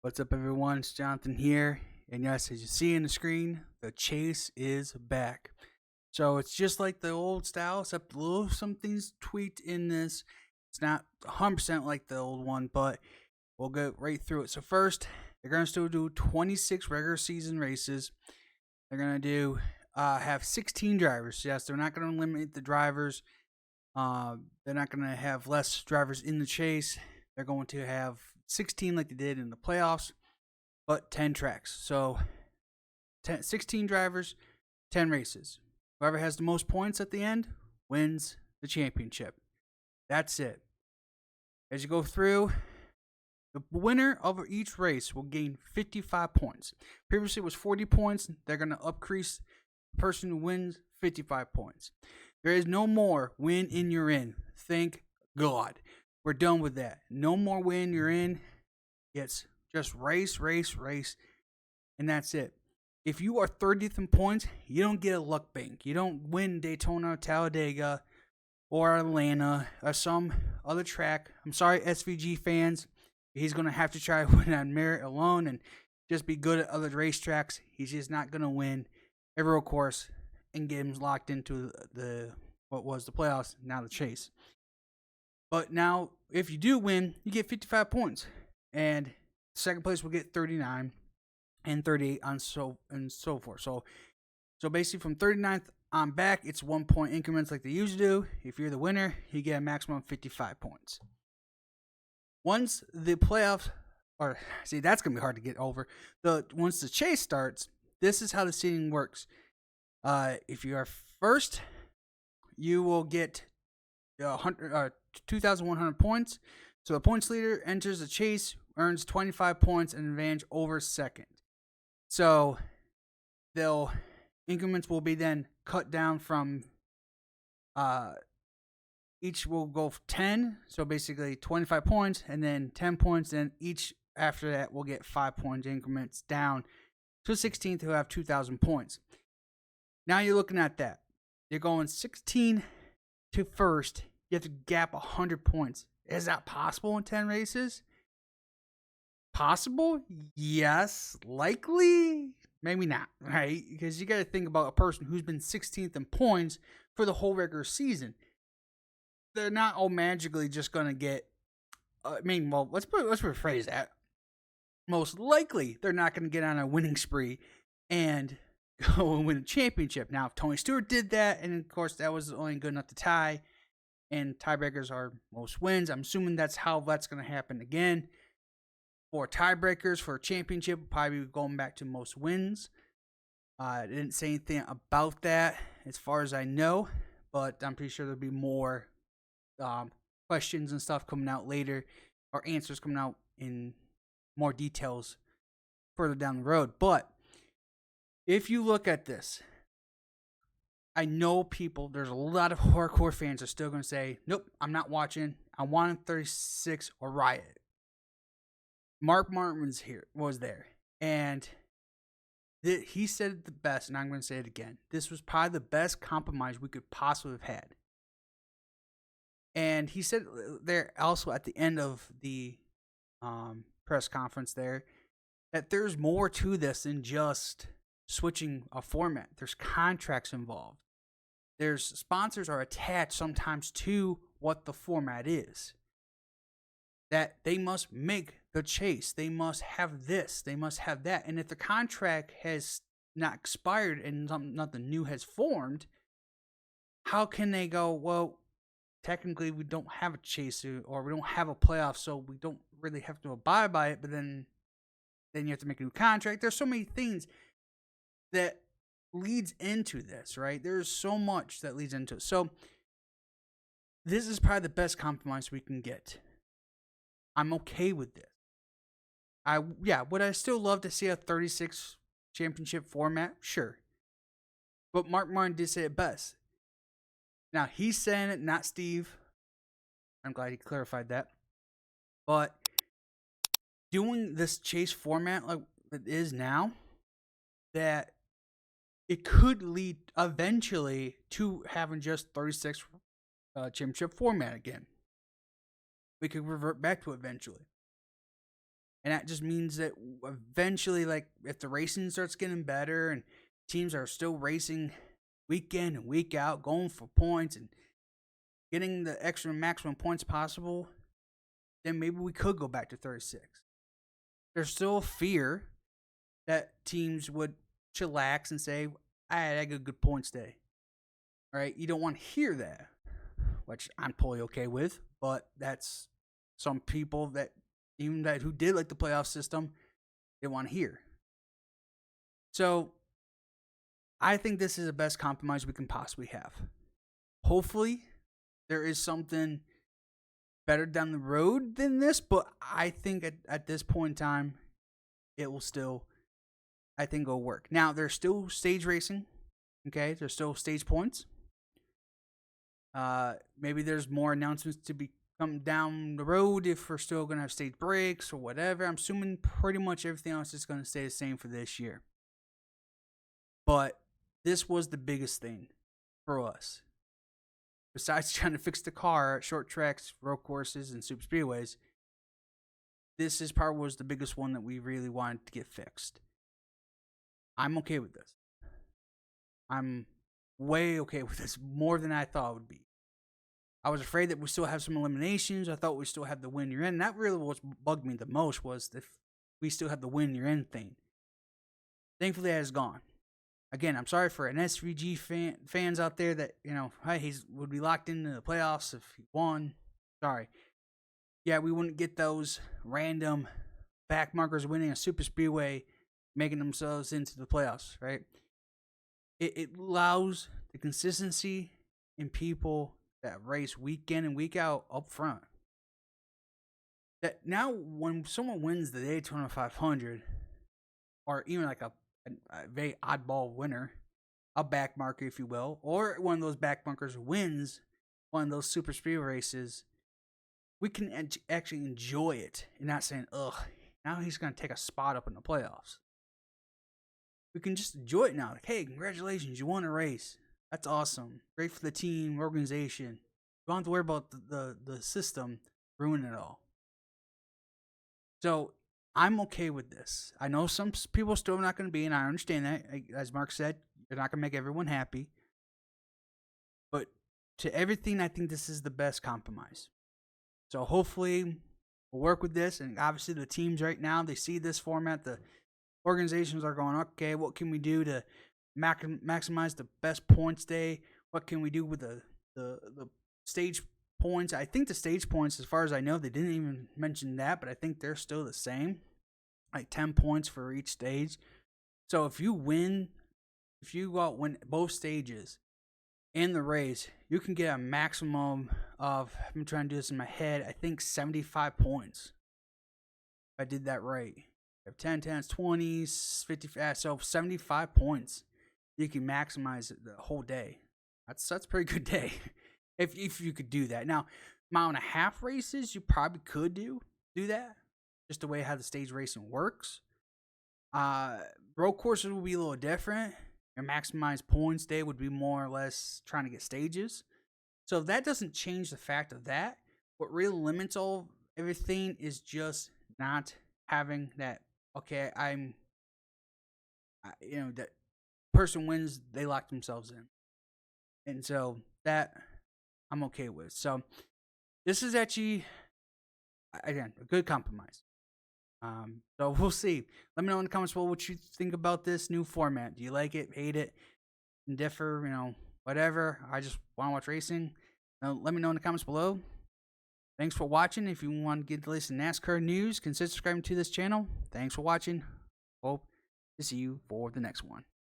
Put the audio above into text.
What's up, everyone? It's Jonathan here. And yes, as you see in the screen, the chase is back. So it's just like the old style, except a little something's tweaked in this. It's not 100% like the old one, but we'll go right through it. So, first, they're going to still do 26 regular season races. They're going to have 16 drivers. Yes, they're not going to limit the drivers. They're not going to have less drivers in the chase. They're going to have 16 like they did in the playoffs, but 10 tracks. So 16 drivers, 10 races. Whoever has the most points at the end wins the championship. That's it. As you go through, the winner of each race will gain 55 points. Previously it was 40 points. They're going to increase the person who wins 55 points. There is no more win in, you're in. Thank God. We're done with that. No more win, you're in. It's just race, and that's it. If you are 30th in points, you don't get a luck bank. You don't win Daytona, Talladega, or Atlanta, or some other track. I'm sorry, SVG fans. He's going to have to try to win on merit alone and just be good at other racetracks. He's just not going to win every road course and get him locked into what was the playoffs, now the chase. But now, if you do win, you get 55 points. And second place will get 39 and 38 and so forth. So basically from 39th on back, it's 1 point increments like they usually do. If you're the winner, you get a maximum of 55 points. Once the playoffs, that's going to be hard to get over. Once the chase starts, this is how the seeding works. If you are first, you will get 2,100 points. So the points leader enters the chase, earns 25 points and advantage over second. So increments will be then cut down from each will go 10. So basically 25 points and then 10 points. And each after that will get 5 point increments down to 16th who have 2,000 points. Now you're looking at that. You're going 16 to first. You have to gap 100 points. Is that possible in 10 races? Possible? Yes. Likely? Maybe not, right? Because you got to think about a person who's been 16th in points for the whole regular season. They're not all magically just going to get. Let's rephrase that. Most likely, they're not going to get on a winning spree and go and win a championship. Now, if Tony Stewart did that, and of course that was only good enough to tie, and tiebreakers are most wins. I'm assuming that's how that's going to happen again. For tiebreakers for a championship, probably going back to most wins. I didn't say anything about that as far as I know, but I'm pretty sure there'll be more questions and stuff coming out later, or answers coming out in more details further down the road. But if you look at this, I know there's a lot of hardcore fans are still going to say, nope, I'm not watching. I want 36 or Riot. Mark Martin was there. And he said it the best, and I'm going to say it again. This was probably the best compromise we could possibly have had. And he said there also at the end of the press conference there that there's more to this than just switching a format. There's contracts involved. There's sponsors are attached sometimes to what the format is. That they must make the chase. They must have this. They must have that. And if the contract has not expired and nothing new has formed, how can they go, well, technically we don't have a chase or we don't have a playoff, so we don't really have to abide by it, but then you have to make a new contract. There's so many things that leads into this, right? There's so much that leads into it. So this is probably the best compromise we can get. I'm okay with this. Would I still love to see a 36 championship format? Sure. But Mark Martin did say it best. Now, he's saying it, not Steve. I'm glad he clarified that. But doing this chase format like it is now, that it could lead eventually to having just 36 championship format again. We could revert back to it eventually. And that just means that eventually, like, if the racing starts getting better and teams are still racing week in and week out, going for points and getting the extra maximum points possible, then maybe we could go back to 36. There's still fear that teams would chillax and say, I had a good points day. All right, you don't want to hear that, which I'm totally okay with, but that's some people that even that who did like the playoff system, they want to hear. So I think this is the best compromise we can possibly have. Hopefully, there is something better down the road than this, but I think at this point in time, it will still, I think it'll work. Now, there's still stage racing, okay? There's still stage points. Maybe there's more announcements to be come down the road if we're still going to have stage breaks or whatever. I'm assuming pretty much everything else is going to stay the same for this year. But this was the biggest thing for us. Besides trying to fix the car at short tracks, road courses, and super speedways, this is probably was the biggest one that we really wanted to get fixed. I'm okay with this. I'm way okay with this, more than I thought it would be. I was afraid that we still have some eliminations. I thought we still had the win you're in. That really what bugged me the most was if we still have the win you're in thing. Thankfully, that is gone. Again, I'm sorry for an SVG fans out there that, you know, hey, he would be locked into the playoffs if he won. Sorry. Yeah, we wouldn't get those random back markers winning a super speedway, making themselves into the playoffs, right? It allows the consistency in people that race week in and week out up front. That now when someone wins the Daytona 500, or even like a very oddball winner, a back marker, if you will, or one of those back markers wins one of those super speed races, we can actually enjoy it and not saying, ugh, now he's going to take a spot up in the playoffs. We can just enjoy it now. Like, hey, congratulations, you won a race. That's awesome. Great for the team, organization. You don't have to worry about the system ruining it all. So I'm okay with this. I know some people still not going to be, and I understand that. As Mark said, you're not going to make everyone happy. But to everything, I think this is the best compromise. So hopefully we'll work with this. And obviously the teams right now, they see this format. The organizations are going, okay, what can we do to maximize the best points day? What can we do with the stage points? I think the stage points, as far as I know, they didn't even mention that, but I think they're still the same. Like 10 points for each stage. So if you go out win both stages in the race, you can get a maximum of, I'm trying to do this in my head, I think 75 points. If I did that right. You have 10, 10s, 20s, 50, so 75 points. You can maximize it the whole day. That's a pretty good day. If you could do that. Now, mile and a half races, you probably could do that. Just the way how the stage racing works. Road courses will be a little different. Your maximized points day would be more or less trying to get stages. So that doesn't change the fact of that. What really limits everything is just not having that, okay, that person wins, they lock themselves in. And so that I'm okay with. So this is actually, again, a good compromise. So we'll see. Let me know in the comments below what you think about this new format. Do you like it, hate it, indiffer, whatever? I just want to watch racing. Let me know in the comments below. Thanks for watching. If you want to get the latest NASCAR news, consider subscribing to this channel. Thanks for watching. Hope to see you for the next one.